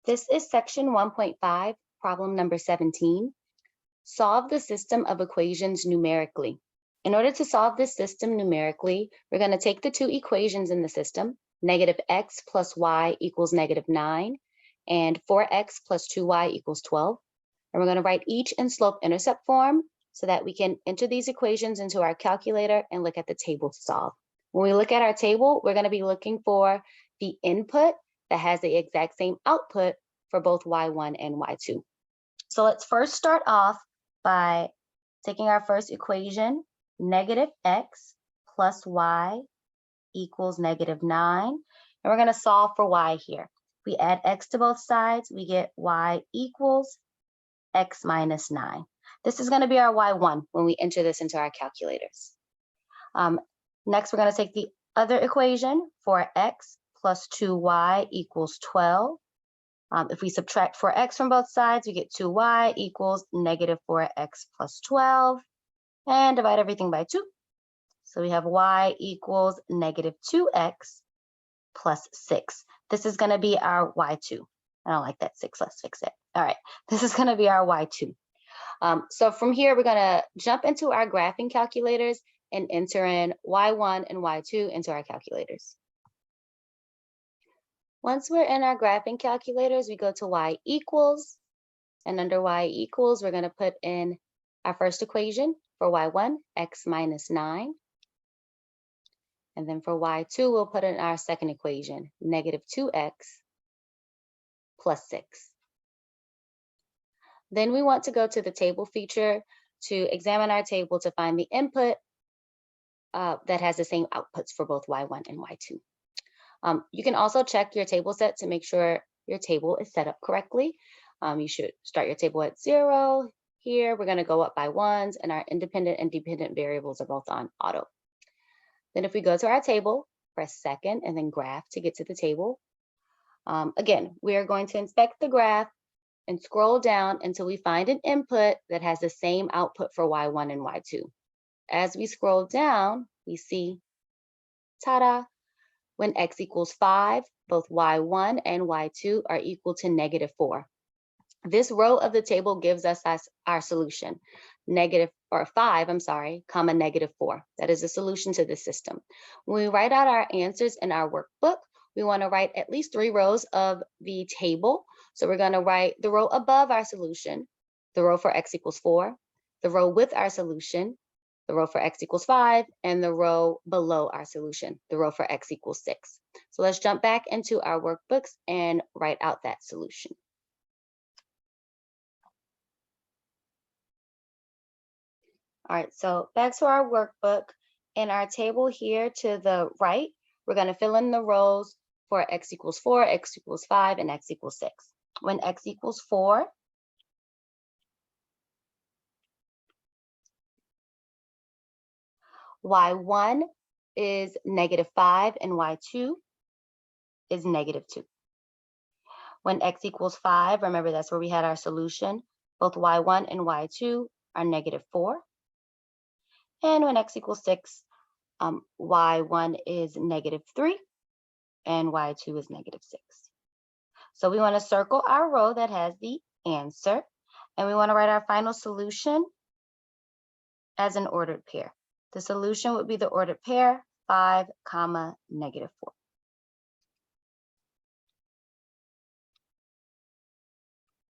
This is section 1.5, problem number 17. Solve the system of equations numerically. In order to solve this system numerically, we're going to take the two equations in the system, negative x plus y equals negative 9, and 4x plus 2y equals 12. And we're going to write each in slope-intercept form so that we can enter these equations into our calculator and look at the table to solve. When we look at our table, we're going to be looking for the input that has the exact same output for both y1 and y2. So let's first start off by taking our first equation, negative x plus y equals negative 9. And we're going to solve for y here. If we add x to both sides, we get y equals x minus 9. This is going to be our y1 when we enter this into our calculators. Next, we're going to take the other equation, 4x plus 2y equals 12. If we subtract 4x from both sides, we get 2y equals negative 4x plus 12, and divide everything by 2. So we have y equals negative 2x plus 6. This is going to be our y2. I don't like that 6. Let's fix it. All right, this is going to be our y2. So from here, we're going to jump into our graphing calculators and enter in y1 and y2 into our calculators. Once we're in our graphing calculators, we go to y equals, and under y equals, we're going to put in our first equation for y1, x minus 9. And then for y2, we'll put in our second equation, negative 2x plus 6. Then we want to go to the table feature to examine our table to find the input that has the same outputs for both y1 and y2. You can also check your table set to make sure your table is set up correctly. You should start your table at 0. Here, we're going to go up by 1s, and our independent and dependent variables are both on auto. Then if we go to our table, press second and then graph to get to the table. Again, we are going to inspect the graph and scroll down until we find an input that has the same output for y1 and y2. As we scroll down, we see, ta-da, when x equals 5, both y1 and y2 are equal to negative 4. This row of the table gives us our solution, 5, comma negative 4. That is the solution to this system. When we write out our answers in our workbook, we want to write at least 3 rows of the table. So we're going to write the row above our solution, the row for x equals 4, the row with our solution, the row for x equals 5, and the row below our solution, the row for x equals 6. So let's jump back into our workbooks and write out that solution. All right, so back to our workbook. In our table here to the right, we're going to fill in the rows for x equals 4, x equals 5, and x equals 6. When x equals 4, y1 is negative 5 and y2 is negative 2. When x equals 5, remember that's where we had our solution. Both y1 and y2 are negative 4. And when x equals 6, y1 is negative 3 and y2 is negative 6. So we want to circle our row that has the answer, and we want to write our final solution as an ordered pair. The solution would be the ordered pair, 5, comma, negative 4.